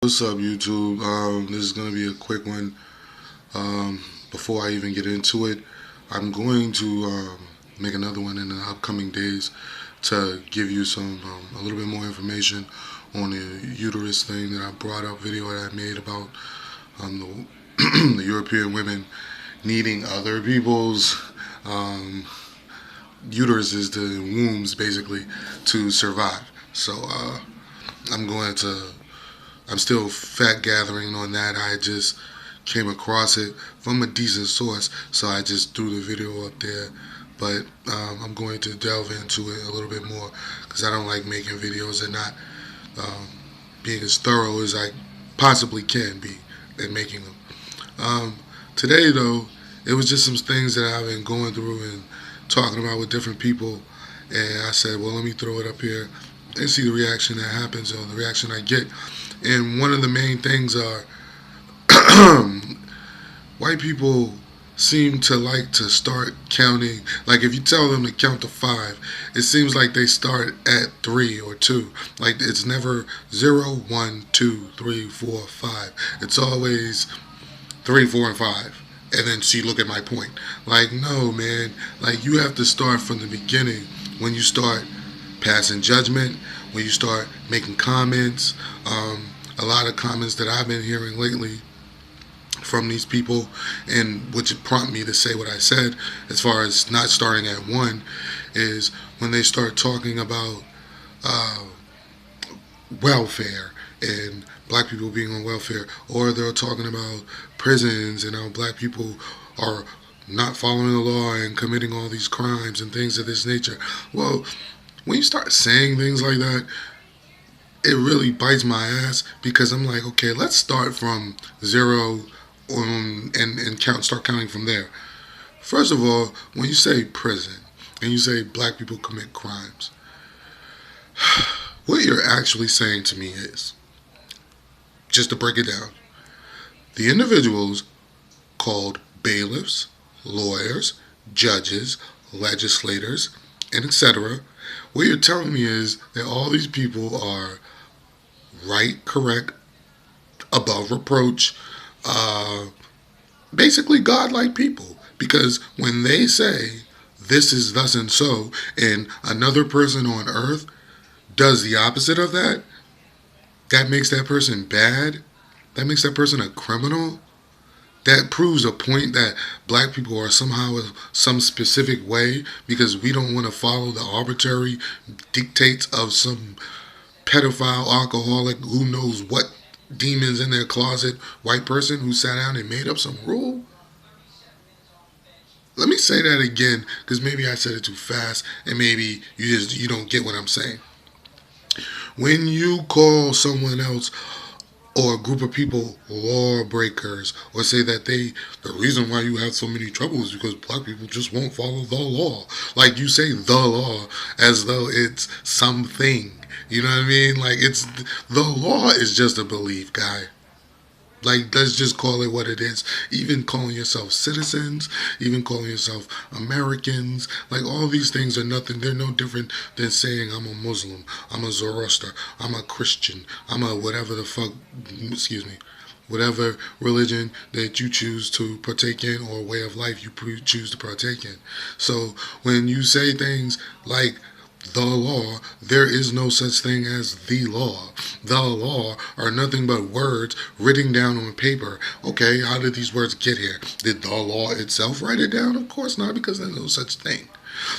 What's up, YouTube? This is going to be a quick one. Before I even get into it, I'm going to make another one in the upcoming days to give you a little bit more information on the uterus thing that I brought up, video that I made about the European women needing other people's uteruses, the wombs, basically, to survive. So I'm going to I'm still fact gathering on that. I just came across it from a decent source, so I just threw the video up there. But I'm going to delve into it a little bit more because I don't like making videos and not um, being as thorough as I possibly can be at making them. Today, though, it was just some things that I've been going through and talking about with different people, and I said, well, let me throw it up here and see the reaction that happens or the reaction I get. And one of the main things are white people seem to like to start counting. Like if you tell them to count to five, it seems like they start at three or two. Like it's never 0, 1, 2, 3, 4, 5. It's always three, four, and five. And then see, look at my point. Like, no, man. Like, you have to start from the beginning when you start passing judgment, when you start making comments. A lot of comments that I've been hearing lately from these people, and which prompt me to say what I said as far as not starting at one, is when they start talking about uh, welfare and black people being on welfare, or they're talking about prisons and how black people are not following the law and committing all these crimes and things of this nature. Well, when you start saying things like that, it really bites my ass because I'm like, okay, let's start from zero and start counting from there. First of all, when you say prison and you say black people commit crimes, what you're actually saying to me is, just to break it down, the individuals called bailiffs, lawyers, judges, legislators, and etc., what you're telling me is that all these people are right, correct, above reproach, uh, basically godlike people. Because when they say this is thus and so, and another person on earth does the opposite of that, that makes that person bad. That makes that person a criminal. That proves a point that black people are somehow some specific way because we don't want to follow the arbitrary dictates of some pedophile, alcoholic, who knows what demons in their closet, white person who sat down and made up some rule. Let me say that again because maybe I said it too fast and maybe you don't get what I'm saying. When you call someone else or a group of people lawbreakers, or say that the reason why you have so many troubles is because black people just won't follow the law. Like you say the law as though it's something. You know what I mean? Like it's the law is just a belief, guy. Like, let's just call it what it is. Even calling yourself citizens, even calling yourself Americans, like all these things are nothing. They're no different than saying I'm a Muslim, I'm a Zoroaster, I'm a Christian, I'm a whatever the fuck, excuse me, whatever religion that you choose to partake in or way of life you choose to partake in. So when you say things like the law, there is no such thing as the law. The law are nothing but words written down on paper. Okay, how did these words get here? Did the law itself write it down? Of course not, because there's no such thing.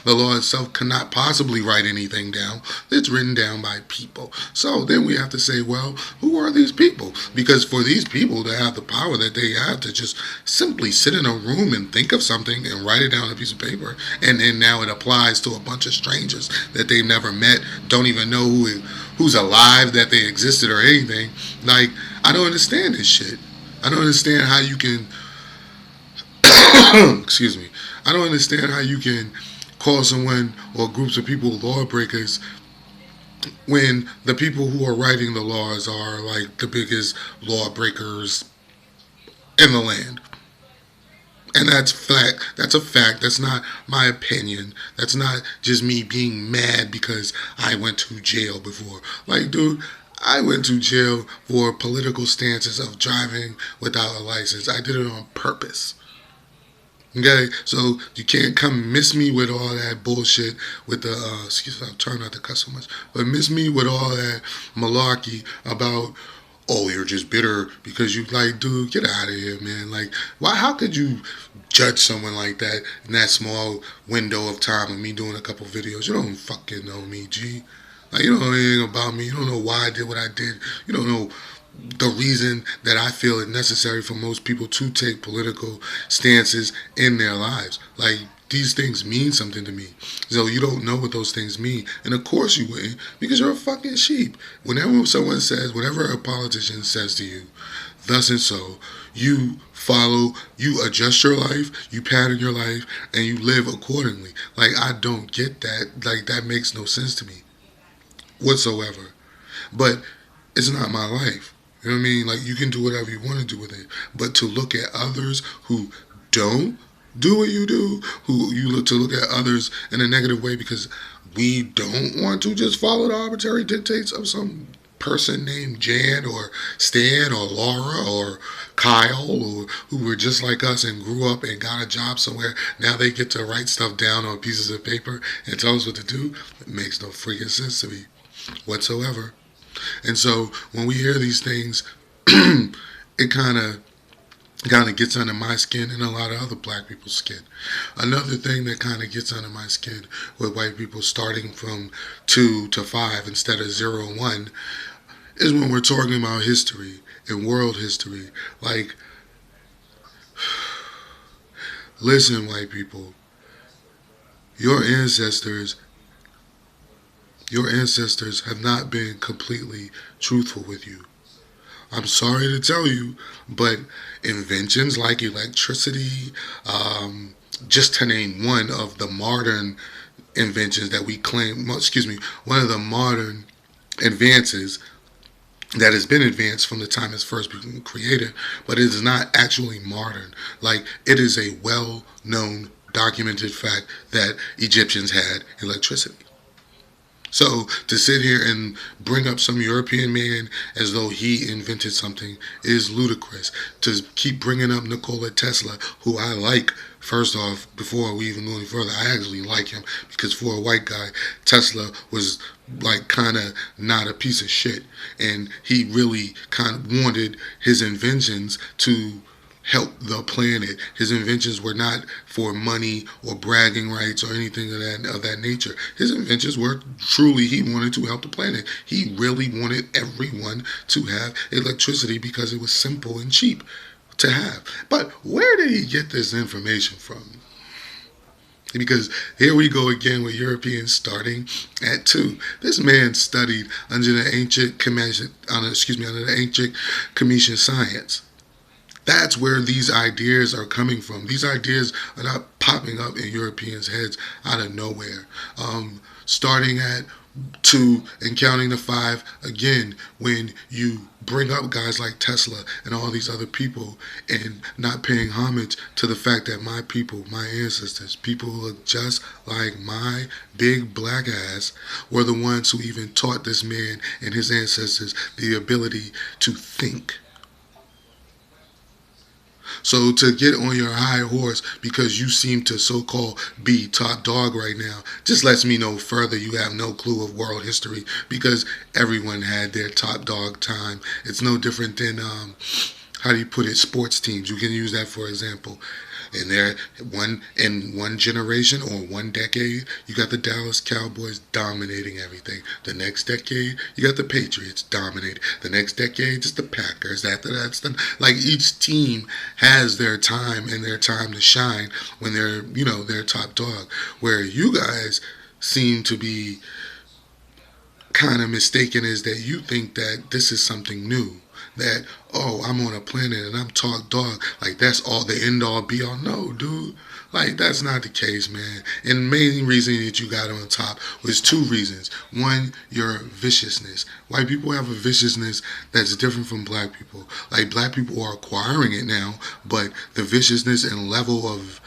The law itself cannot possibly write anything down. It's written down by people. So then we have to say, well, who are these people? Because for these people to have the power that they have to just simply sit in a room and think of something and write it down on a piece of paper, and then now it applies to a bunch of strangers that they've never met, don't even know who's alive, that they existed or anything. Like, I don't understand this shit. I don't understand how you can excuse me. I don't understand how you can call someone or groups of people lawbreakers when the people who are writing the laws are like the biggest lawbreakers in the land. And that's fact. That's a fact. That's not my opinion. That's not just me being mad because I went to jail before. Like, dude, I went to jail for political stances of driving without a license. I did it on purpose. Okay, so you can't come miss me with all that bullshit with the excuse me, I'm trying not to cuss so much, but miss me with all that malarkey about, oh, you're just bitter because you like, dude, get out of here, man. Like, why? How could you judge someone like that in that small window of time of me doing a couple videos? You don't fucking know me, G. Like, you don't know anything about me. You don't know why I did what I did. You don't know the reason that I feel it necessary for most people to take political stances in their lives. Like, these things mean something to me. So you don't know what those things mean. And of course you wouldn't, because you're a fucking sheep. Whenever someone says, whatever a politician says to you, thus and so, you follow, you adjust your life, you pattern your life, and you live accordingly. Like, I don't get that. Like, that makes no sense to me whatsoever. But it's not my life. You know what I mean? Like, you can do whatever you want to do with it. But to look at others who don't do what you do, who you look to look at others in a negative way because we don't want to just follow the arbitrary dictates of some person named Jan or Stan or Laura or Kyle or who were just like us and grew up and got a job somewhere. Now they get to write stuff down on pieces of paper and tell us what to do. It makes no freaking sense to me whatsoever. And so when we hear these things, it kind of gets under my skin and a lot of other black people's skin. Another thing that kind of gets under my skin with white people starting from 2 to 5 instead of 0 and 1 is when we're talking about history and world history. Like, listen, white people, your ancestors have not been completely truthful with you. I'm sorry to tell you, but inventions like electricity, just to name one of the modern inventions that we claim, one of the modern advances that has been advanced from the time it's first been created, but it is not actually modern. Like, it is a well-known, documented fact that Egyptians had electricity. So to sit here and bring up some European man as though he invented something is ludicrous. To keep bringing up Nikola Tesla, who I like, first off, before we even go any further, I actually like him because for a white guy, Tesla was like kind of not a piece of shit. And he really kind of wanted his inventions to help the planet. His inventions were not for money or bragging rights or anything of that nature. His inventions were truly, he wanted to help the planet. He really wanted everyone to have electricity because it was simple and cheap to have. But where did he get this information from? Because here we go again with Europeans starting at 2. This man studied under the ancient Commission science. That's where these ideas are coming from. These ideas are not popping up in Europeans' heads out of nowhere. Starting at 2 and counting to 5 again, when you bring up guys like Tesla and all these other people and not paying homage to the fact that my people, my ancestors, people who look just like my big black ass, were the ones who even taught this man and his ancestors the ability to think. So to get on your high horse because you seem to so-called be top dog right now just lets me know further you have no clue of world history, because everyone had their top dog time. It's no different than, how do you put it, sports teams. You can use that for example. In one generation or one decade, you got the Dallas Cowboys dominating everything. The next decade, you got the Patriots dominating. The next decade, it's the Packers. After that's like each team has their time and their time to shine when they're top dog. Where you guys seem to be kind of mistaken is that you think that this is something new. That, oh, I'm on a planet and I'm top dog. Like, that's all the end all be all. No, dude. Like, that's not the case, man. And the main reason that you got on top was 2 reasons. One, your viciousness. White people have a viciousness that's different from black people. Like, black people are acquiring it now, but the viciousness and level of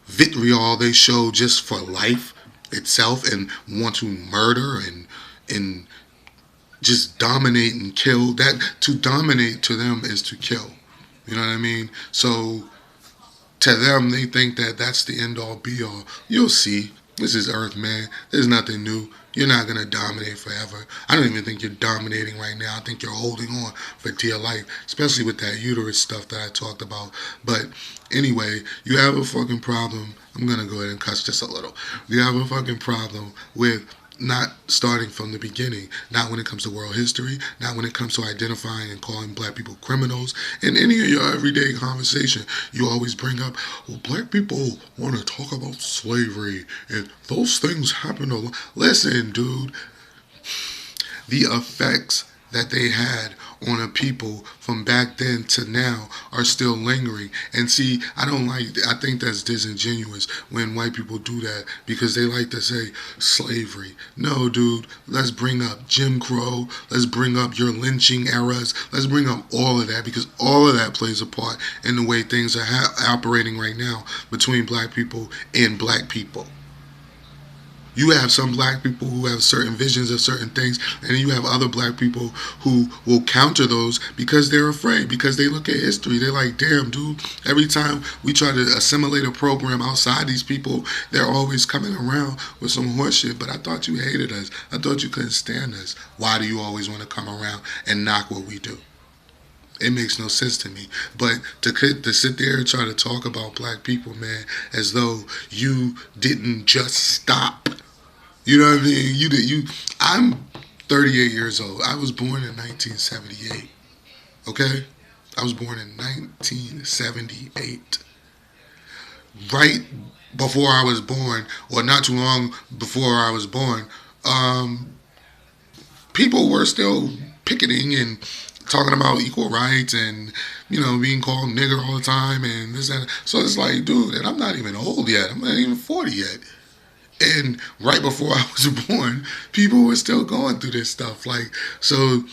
vitriol they show just for life itself and want to murder and just dominate and kill. That to dominate to them is to kill. You know what I mean? So to them, they think that that's the end all be all. You'll see. This is Earth, man. There's nothing new. You're not going to dominate forever. I don't even think you're dominating right now. I think you're holding on for dear life, especially with that uterus stuff that I talked about. But anyway, you have a fucking problem. I'm going to go ahead and cuss just a little. You have a fucking problem with not starting from the beginning, not when it comes to world history, not when it comes to identifying and calling black people criminals. In any of your everyday conversation, you always bring up, well, black people want to talk about slavery, and those things happen a lot. Listen, dude, the effects that they had on a people from back then to now are still lingering. And see, I think that's disingenuous when white people do that because they like to say slavery. No, dude, let's bring up Jim Crow. Let's bring up your lynching eras. Let's bring up all of that because all of that plays a part in the way things are operating right now between black people and black people. You have some black people who have certain visions of certain things, and you have other black people who will counter those because they're afraid, because they look at history. They're like, damn, dude, every time we try to assimilate a program outside these people, they're always coming around with some horseshit. But I thought you hated us. I thought you couldn't stand us. Why do you always want to come around and knock what we do? It makes no sense to me. But to sit there and try to talk about black people, man, as though you didn't just stop. You know what I mean? You did. I'm 38 years old. I was born in 1978. Okay, I was born in 1978. Right before I was born, or not too long before I was born, people were still picketing and talking about equal rights and being called nigger all the time and this and that. So it's like, dude, and I'm not even old yet. I'm not even 40 yet. And right before I was born, people were still going through this stuff. Like, so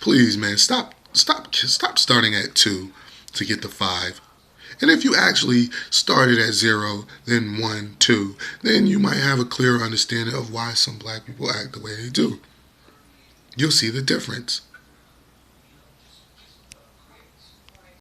please, man, stop starting at 2 to get to 5. And if you actually started at 0, then 1, 2, then you might have a clearer understanding of why some black people act the way they do. You'll see the difference.